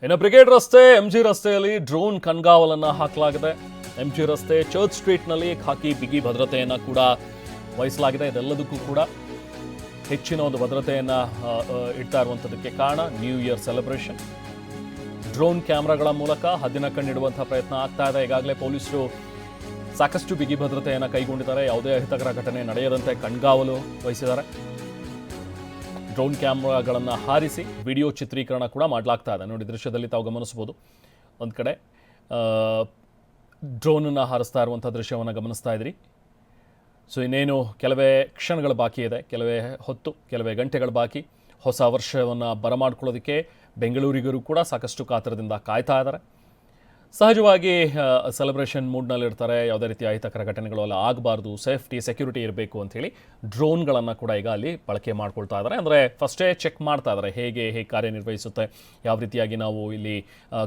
ಇನ್ನು ಬ್ರಿಗೇಡ್ ರಸ್ತೆ ಎಂಜಿ ರಸ್ತೆಯಲ್ಲಿ ಡ್ರೋನ್ ಕಣ್ಗಾವಲನ್ನು ಹಾಕಲಾಗಿದೆ. ಎಂಜಿ ರಸ್ತೆ ಚರ್ಚ್ ಸ್ಟ್ರೀಟ್ನಲ್ಲಿ ಖಾಕಿ ಬಿಗಿ ಭದ್ರತೆಯನ್ನು ಕೂಡ ವಹಿಸಲಾಗಿದೆ. ಇದೆಲ್ಲದಕ್ಕೂ ಕೂಡ ಹೆಚ್ಚಿನ ಒಂದು ಭದ್ರತೆಯನ್ನು ಇಡ್ತಾ ಇರುವಂಥದ್ದಕ್ಕೆ ಕಾರಣ ನ್ಯೂ ಇಯರ್ ಸೆಲೆಬ್ರೇಷನ್. ಡ್ರೋನ್ ಕ್ಯಾಮ್ರಾಗಳ ಮೂಲಕ ಹದ್ದಿನ ಕಣ್ಣಿಡುವಂತಹ ಪ್ರಯತ್ನ ಆಗ್ತಾ ಇದೆ. ಈಗಾಗಲೇ ಪೊಲೀಸರು ಸಾಕಷ್ಟು ಬಿಗಿ ಭದ್ರತೆಯನ್ನು ಕೈಗೊಂಡಿದ್ದಾರೆ. ಯಾವುದೇ ಅಹಿತಕರ ಘಟನೆ ನಡೆಯದಂತೆ ಕಣ್ಗಾವಲು ವಹಿಸಿದ್ದಾರೆ. ಡ್ರೋನ್ ಕ್ಯಾಮ್ರಾಗಳನ್ನು ಹಾರಿಸಿ ವಿಡಿಯೋ ಚಿತ್ರೀಕರಣ ಕೂಡ ಮಾಡಲಾಗ್ತಾ ಇದೆ. ನೋಡಿ, ದೃಶ್ಯದಲ್ಲಿ ತಾವು ಗಮನಿಸಬಹುದು. ಒಂದು ಕಡೆ ಡ್ರೋನನ್ನು ಹಾರಿಸ್ತಾ ಇರುವಂಥ ದೃಶ್ಯವನ್ನು ಗಮನಿಸ್ತಾ ಇದ್ದೀರಿ. ಸೊ ಇನ್ನೇನು ಕೆಲವೇ ಕ್ಷಣಗಳು ಬಾಕಿ ಇದೆ, ಕೆಲವೇ ಗಂಟೆಗಳು ಬಾಕಿ. ಹೊಸ ವರ್ಷವನ್ನು ಬರಮಾಡ್ಕೊಳ್ಳೋದಕ್ಕೆ ಬೆಂಗಳೂರಿಗರು ಕೂಡ ಸಾಕಷ್ಟು ಕಾತರದಿಂದ ಕಾಯ್ತಾ ಇದ್ದಾರೆ. ಸಹಜವಾಗಿ ಸೆಲೆಬ್ರೇಷನ್ ಮೂಡ್ನಲ್ಲಿರ್ತಾರೆ. ಯಾವುದೇ ರೀತಿಯ ಅಹಿತಕರ ಘಟನೆಗಳು ಎಲ್ಲ ಆಗಬಾರ್ದು, ಸೆಕ್ಯೂರಿಟಿ ಇರಬೇಕು ಅಂಥೇಳಿ ಡ್ರೋನ್ಗಳನ್ನು ಕೂಡ ಈಗ ಅಲ್ಲಿ ಬಳಕೆ ಮಾಡ್ಕೊಳ್ತಾ ಇದ್ದಾರೆ. ಅಂದರೆ ಫಸ್ಟೇ ಚೆಕ್ ಮಾಡ್ತಾ ಇದ್ದಾರೆ ಹೇಗೆ ಕಾರ್ಯನಿರ್ವಹಿಸುತ್ತೆ, ಯಾವ ರೀತಿಯಾಗಿ ನಾವು ಇಲ್ಲಿ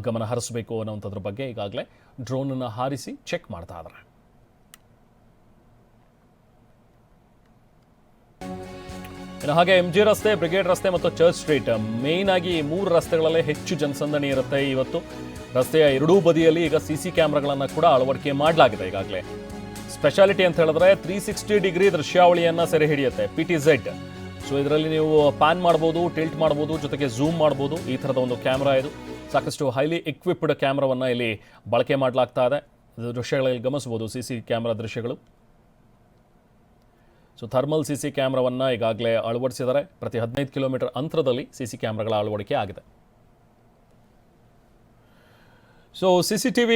ಗಮನ ಹರಿಸಬೇಕು ಅನ್ನೋಂಥದ್ರ ಬಗ್ಗೆ ಈಗಾಗಲೇ ಡ್ರೋನನ್ನು ಹಾರಿಸಿ ಚೆಕ್ ಮಾಡ್ತಾ ಇದ್ದಾರೆ. ಇನ್ನು ಹಾಗೆ ಎಂಜಿ ರಸ್ತೆ, ಬ್ರಿಗೇಡ್ ರಸ್ತೆ ಮತ್ತು ಚರ್ಚ್ ಸ್ಟ್ರೀಟ್ ಮೇಯ್ನ್ ಆಗಿ ಈ ಮೂರು ರಸ್ತೆಗಳಲ್ಲೇ ಹೆಚ್ಚು ಜನಸಂದಣಿ ಇರುತ್ತೆ. ಇವತ್ತು ರಸ್ತೆಯ ಎರಡೂ ಬದಿಯಲ್ಲಿ ಈಗ CC ಕ್ಯಾಮ್ರಾಗಳನ್ನು ಕೂಡ ಅಳವಡಿಕೆ ಮಾಡಲಾಗಿದೆ. ಈಗಾಗಲೇ ಸ್ಪೆಷಾಲಿಟಿ ಅಂತ ಹೇಳಿದ್ರೆ 360 ಡಿಗ್ರಿ ದೃಶ್ಯಾವಳಿಯನ್ನು ಸೆರೆ ಹಿಡಿಯುತ್ತೆ PTZ. ಸೊ ಇದರಲ್ಲಿ ನೀವು ಪ್ಯಾನ್ ಮಾಡ್ಬೋದು, ಟಿಲ್ಟ್ ಮಾಡ್ಬೋದು, ಜೊತೆಗೆ ಝೂಮ್ ಮಾಡ್ಬೋದು. ಈ ಥರದ ಒಂದು ಕ್ಯಾಮ್ರಾ ಇದು. ಸಾಕಷ್ಟು ಹೈಲಿ ಎಕ್ವಿಪ್ಡ್ ಕ್ಯಾಮ್ರಾವನ್ನು ಇಲ್ಲಿ ಬಳಕೆ ಮಾಡಲಾಗ್ತಾ ಇದೆ. ದೃಶ್ಯಗಳಲ್ಲಿ ಗಮನಿಸ್ಬೋದು CC ಕ್ಯಾಮ್ರಾ ದೃಶ್ಯಗಳು. ಸೊ ಥರ್ಮಲ್ CC ಕ್ಯಾಮ್ರಾವನ್ನು ಈಗಾಗಲೇ ಅಳವಡಿಸಿದ್ದಾರೆ. ಪ್ರತಿ 15 ಕಿಲೋಮೀಟರ್ ಅಂತರದಲ್ಲಿ CC ಕ್ಯಾಮ್ರಾಗಳ ಅಳವಡಿಕೆ ಆಗಿದೆ. ಸೊ CCTV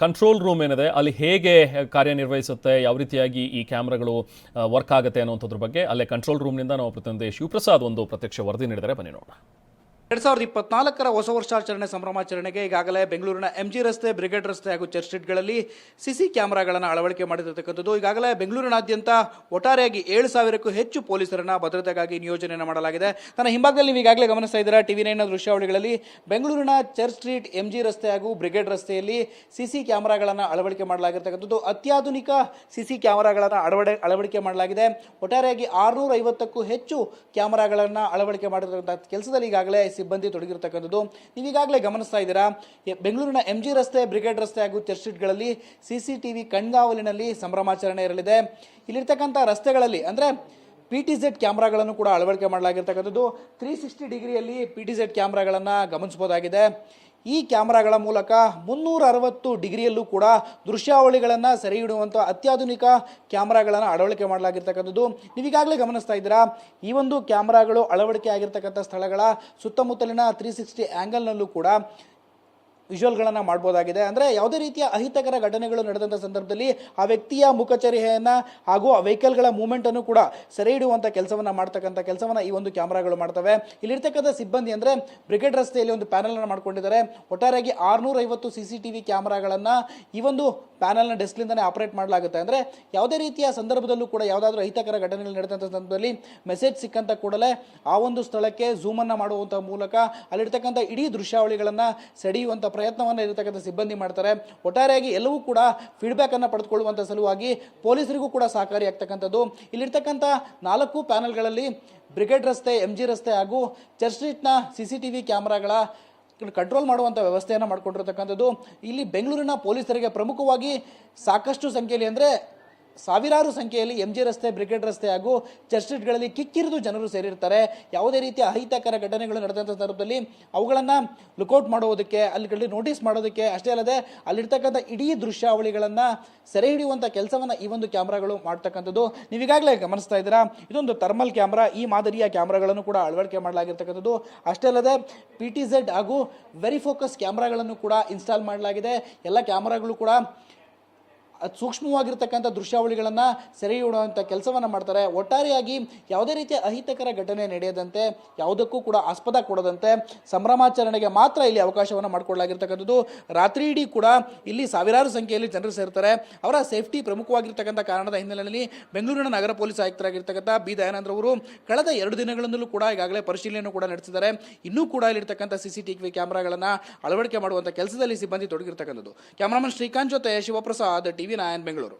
ಕಂಟ್ರೋಲ್ ರೂಮ್ ಏನಿದೆ ಅಲ್ಲಿ ಹೇಗೆ ಕಾರ್ಯನಿರ್ವಹಿಸುತ್ತೆ, ಯಾವ ರೀತಿಯಾಗಿ ಈ ಕ್ಯಾಮ್ರಾಗಳು ವರ್ಕ್ ಆಗುತ್ತೆ ಅನ್ನೋಂಥದ್ರ ಬಗ್ಗೆ ಅಲ್ಲೇ ಕಂಟ್ರೋಲ್ ರೂಮ್ನಿಂದ ನಾವು ಪ್ರತಿನಿಧಿ ಶಿವಪ್ರಸಾದ್ ಒಂದು ಪ್ರತ್ಯಕ್ಷ ವರದಿ ನೀಡಿದರೆ ಬನ್ನಿ ನೋಡೋಣ. 2024 ಹೊಸ ವರ್ಷಾಚರಣೆ ಸಂಭ್ರಮಾಚರಣೆಗೆ ಈಗಾಗಲೇ ಬೆಂಗಳೂರಿನ MG ರಸ್ತೆ, ಬ್ರಿಗೇಡ್ ರಸ್ತೆ ಹಾಗೂ ಚರ್ಚ್ ಸ್ಟ್ರೀಟ್ಗಳಲ್ಲಿ CC ಕ್ಯಾಮೆರಾಗಳನ್ನು ಅಳವಡಿಕೆ ಮಾಡಿರತಕ್ಕಂಥದ್ದು. ಈಗಾಗಲೇ ಬೆಂಗಳೂರಿನಾದ್ಯಂತ ಒಟ್ಟಾರೆಯಾಗಿ 7,000ಕ್ಕೂ ಹೆಚ್ಚು ಪೊಲೀಸರನ್ನ ಭದ್ರತೆಗಾಗಿ ನಿಯೋಜನೆಯನ್ನು ಮಾಡಲಾಗಿದೆ. ತನ್ನ ಹಿಂಭಾಗದಲ್ಲಿ ನೀವು ಈಗಾಗಲೇ ಗಮನಿಸ್ತಾ ಇದ್ದೀರಾ TV9 ದೃಶ್ಯಾವಳಿಗಳಲ್ಲಿ ಬೆಂಗಳೂರಿನ ಚರ್ಚ್ ಸ್ಟ್ರೀಟ್, MG ರಸ್ತೆ ಹಾಗೂ ಬ್ರಿಗೇಡ್ ರಸ್ತೆಯಲ್ಲಿ CC ಕ್ಯಾಮೆರಾಗಳನ್ನು ಅಳವಡಿಕೆ ಮಾಡಲಾಗಿರ್ತಕ್ಕಂಥದ್ದು. ಅತ್ಯಾಧುನಿಕ CC ಕ್ಯಾಮೆರಾಗಳನ್ನು ಅಳವಡಿಕೆ ಮಾಡಲಾಗಿದೆ. ಒಟ್ಟಾರೆಯಾಗಿ 650ಕ್ಕೂ ಹೆಚ್ಚು ಕ್ಯಾಮೆರಾಗಳನ್ನು ಅಳವಡಿಕೆ ಮಾಡಿರ್ತಕ್ಕಂಥ ಕೆಲಸದಲ್ಲಿ ಈಗಾಗಲೇ ಸಿಬ್ಬಂದಿ ತೊಡಗಿರ್ತಕ್ಕಂಥದ್ದು. ನೀವೀಗಾಗಲೇ ಗಮನಿಸ್ತಾ ಇದ್ದೀರಾ, ಬೆಂಗಳೂರಿನ MG ರಸ್ತೆ, ಬ್ರಿಗೇಡ್ ರಸ್ತೆ ಹಾಗೂ ಚರ್ಚ್ ಸ್ಟ್ರೀಟ್ಗಳಲ್ಲಿ CCTV ಕಣ್ಗಾವಲಿನಲ್ಲಿ ಸಂಭ್ರಮಾಚರಣೆ ಇರಲಿದೆ. ಇಲ್ಲಿರ್ತಕ್ಕಂಥ ರಸ್ತೆಗಳಲ್ಲಿ ಅಂದರೆ PTZ ಕ್ಯಾಮ್ರಾಗಳನ್ನು ಕೂಡ ಅಳವಡಿಕೆ ಮಾಡಲಾಗಿರ್ತಕ್ಕಂಥದ್ದು. 360 ಡಿಗ್ರಿಯಲ್ಲಿ PTZ ಕ್ಯಾಮ್ರಾಗಳನ್ನು ಗಮನಿಸಬಹುದಾಗಿದೆ. ಈ ಕ್ಯಾಮ್ರಾಗಳ ಮೂಲಕ 360 ಡಿಗ್ರಿಯಲ್ಲೂ ಕೂಡ ದೃಶ್ಯಾವಳಿಗಳನ್ನು ಸೆರೆ ಹಿಡಿಯುವಂಥ ಅತ್ಯಾಧುನಿಕ ಕ್ಯಾಮ್ರಾಗಳನ್ನು ಅಳವಡಿಕೆ ಮಾಡಲಾಗಿರ್ತಕ್ಕಂಥದ್ದು. ನೀವೀಗಾಗಲೇ ಗಮನಿಸ್ತಾ ಇದ್ದೀರಾ, ಈ ಒಂದು ಕ್ಯಾಮ್ರಾಗಳು ಅಳವಡಿಕೆ ಆಗಿರ್ತಕ್ಕಂಥ ಸ್ಥಳಗಳ ಸುತ್ತಮುತ್ತಲಿನ 360 ಆ್ಯಂಗಲ್ನಲ್ಲೂ ಕೂಡ ವಿಜುವಲ್ಗಳನ್ನು ಮಾಡ್ಬೋದಾಗಿದೆ. ಅಂದರೆ ಯಾವುದೇ ರೀತಿಯ ಅಹಿತಕರ ಘಟನೆಗಳು ನಡೆದಂಥ ಸಂದರ್ಭದಲ್ಲಿ ಆ ವ್ಯಕ್ತಿಯ ಮುಖಚರ್ಯೆಯನ್ನು ಹಾಗೂ ಆ ವೆಹಿಕಲ್ಗಳ ಮೂವ್ಮೆಂಟನ್ನು ಕೂಡ ಸೆರೆ ಹಿಡಿಯುವಂಥ ಕೆಲಸವನ್ನು ಈ ಒಂದು ಕ್ಯಾಮ್ರಾಗಳು ಮಾಡ್ತವೆ. ಇಲ್ಲಿರ್ತಕ್ಕಂಥ ಸಿಬ್ಬಂದಿ ಅಂದರೆ ಬ್ರಿಗೇಡ್ ರಸ್ತೆಯಲ್ಲಿ ಒಂದು ಪ್ಯಾನಲನ್ನು ಮಾಡ್ಕೊಂಡಿದ್ದಾರೆ. ಒಟ್ಟಾರೆಯಾಗಿ 650 CCTV ಕ್ಯಾಮ್ರಾಗಳನ್ನು ಈ ಒಂದು ಪ್ಯಾನಲ್ನ ಡೆಸ್ಕ್ಲಿಂದನೇ ಆಪರೇಟ್ ಮಾಡಲಾಗುತ್ತೆ. ಅಂದರೆ ಯಾವುದೇ ರೀತಿಯ ಸಂದರ್ಭದಲ್ಲೂ ಕೂಡ ಯಾವುದಾದ್ರೂ ಅಹಿತಕರ ಘಟನೆಗಳು ನಡೆದಂಥ ಸಂದರ್ಭದಲ್ಲಿ ಮೆಸೇಜ್ ಸಿಕ್ಕಂಥ ಕೂಡಲೇ ಆ ಒಂದು ಸ್ಥಳಕ್ಕೆ ಝೂಮನ್ನು ಮಾಡುವಂಥ ಮೂಲಕ ಅಲ್ಲಿರ್ತಕ್ಕಂಥ ಇಡೀ ದೃಶ್ಯಾವಳಿಗಳನ್ನು ಸೆಳೆಯುವಂಥ ಪ್ರಯತ್ನವನ್ನು ಇರತಕ್ಕಂಥ ಸಿಬ್ಬಂದಿ ಮಾಡ್ತಾರೆ. ಒಟ್ಟಾರೆಯಾಗಿ ಎಲ್ಲವೂ ಕೂಡ ಫೀಡ್ಬ್ಯಾಕನ್ನು ಪಡೆದುಕೊಳ್ಳುವಂಥ ಸಲುವಾಗಿ ಪೊಲೀಸರಿಗೂ ಕೂಡ ಸಹಕಾರಿಯಾಗ್ತಕ್ಕಂಥದ್ದು. ಇಲ್ಲಿರ್ತಕ್ಕಂಥ 4 ಪ್ಯಾನಲ್ಗಳಲ್ಲಿ ಬ್ರಿಗೇಡ್ ರಸ್ತೆ, MG ರಸ್ತೆ ಹಾಗೂ ಚರ್ಚ್ ಸ್ಟ್ರೀಟ್ನ CCTV ಕ್ಯಾಮ್ರಾಗಳ ಕಂಟ್ರೋಲ್ ಮಾಡುವಂಥ ವ್ಯವಸ್ಥೆಯನ್ನು ಮಾಡಿಕೊಂಡಿರ್ತಕ್ಕಂಥದ್ದು. ಇಲ್ಲಿ ಬೆಂಗಳೂರಿನ ಪೊಲೀಸರಿಗೆ ಪ್ರಮುಖವಾಗಿ ಸಾಕಷ್ಟು ಸಂಖ್ಯೆಯಲ್ಲಿ ಅಂದರೆ ಸಾವಿರಾರು ಸಂಖ್ಯೆಯಲ್ಲಿ MG ರಸ್ತೆ, ಬ್ರಿಗೇಡ್ ರಸ್ತೆ ಹಾಗೂ ಚರ್ಚ್ ಸ್ಟ್ರೀಟ್ಗಳಲ್ಲಿ ಕಿಕ್ಕಿರಿದು ಜನರು ಸೇರಿರ್ತಾರೆ. ಯಾವುದೇ ರೀತಿಯ ಅಹಿತಕರ ಘಟನೆಗಳು ನಡೆದಂಥ ಸಂದರ್ಭದಲ್ಲಿ ಅವುಗಳನ್ನು ಲುಕೌಟ್ ಮಾಡೋದಕ್ಕೆ, ಅಲ್ಲಿ ನೋಟಿಸ್ ಮಾಡೋದಕ್ಕೆ, ಅಷ್ಟೇ ಅಲ್ಲದೆ ಅಲ್ಲಿರ್ತಕ್ಕಂಥ ಇಡೀ ದೃಶ್ಯಾವಳಿಗಳನ್ನು ಸೆರೆ ಹಿಡಿಯುವಂಥ ಕೆಲಸವನ್ನು ಈ ಒಂದು ಕ್ಯಾಮ್ರಾಗಳು ಮಾಡ್ತಕ್ಕಂಥದ್ದು. ನೀವೀಗಾಗಲೇ ಗಮನಿಸ್ತಾ ಇದ್ದೀರಾ, ಇದೊಂದು ಥರ್ಮಲ್ ಕ್ಯಾಮ್ರಾ. ಈ ಮಾದರಿಯ ಕ್ಯಾಮ್ರಾಗಳನ್ನು ಕೂಡ ಅಳವಡಿಕೆ ಮಾಡಲಾಗಿರ್ತಕ್ಕಂಥದ್ದು. ಅಷ್ಟೇ ಅಲ್ಲದೆ PTZ ಹಾಗೂ ವೆರಿ ಫೋಕಸ್ ಕ್ಯಾಮ್ರಾಗಳನ್ನು ಕೂಡ ಇನ್ಸ್ಟಾಲ್ ಮಾಡಲಾಗಿದೆ. ಎಲ್ಲ ಕ್ಯಾಮ್ರಾಗಳು ಕೂಡ ಸೂಕ್ಷ್ಮವಾಗಿರ್ತಕ್ಕಂಥ ದೃಶ್ಯಾವಳಿಗಳನ್ನು ಸೆರೆ ಹಿಡಿಯುವಂಥ ಕೆಲಸವನ್ನು ಮಾಡ್ತಾರೆ. ಒಟ್ಟಾರೆಯಾಗಿ ಯಾವುದೇ ರೀತಿಯ ಅಹಿತಕರ ಘಟನೆ ನಡೆಯದಂತೆ, ಯಾವುದಕ್ಕೂ ಕೂಡ ಆಸ್ಪದ ಕೊಡದಂತೆ ಸಂಭ್ರಮಾಚರಣೆಗೆ ಮಾತ್ರ ಇಲ್ಲಿ ಅವಕಾಶವನ್ನು ಮಾಡಿಕೊಳ್ಳಲಾಗಿರ್ತಕ್ಕಂಥದ್ದು. ರಾತ್ರಿ ಇಡೀ ಕೂಡ ಇಲ್ಲಿ ಸಾವಿರಾರು ಸಂಖ್ಯೆಯಲ್ಲಿ ಜನರು ಸೇರ್ತಾರೆ. ಅವರ ಸೇಫ್ಟಿ ಪ್ರಮುಖವಾಗಿರ್ತಕ್ಕಂಥ ಕಾರಣದ ಹಿನ್ನೆಲೆಯಲ್ಲಿ ಬೆಂಗಳೂರಿನ ನಗರ ಪೊಲೀಸ್ ಆಯುಕ್ತರಾಗಿರ್ತಕ್ಕಂಥ B. ದಯಾನಂದ್ರ ಅವರು ಕಳೆದ 2 ದಿನಗಳಿಂದಲೂ ಕೂಡ ಈಗಾಗಲೇ ಪರಿಶೀಲನೆಯನ್ನು ಕೂಡ ನಡೆಸಿದ್ದಾರೆ. ಇನ್ನೂ ಕೂಡ ಇಲ್ಲಿರ್ತಕ್ಕಂಥ CCTV ಕ್ಯಾಮ್ರಾಗಳನ್ನು ಅಳವಡಿಕೆ ಮಾಡುವಂಥ ಕೆಲಸದಲ್ಲಿ ಸಿಬ್ಬಂದಿ ತೊಡಗಿರ್ತಕ್ಕಂಥದ್ದು. ಕ್ಯಾಮರಾಮನ್ ಶ್ರೀಕಾಂತ್ ಜೊತೆ ಶಿವಪ್ರಸಾದ್, TV9 ಬೆಂಗಳೂರು.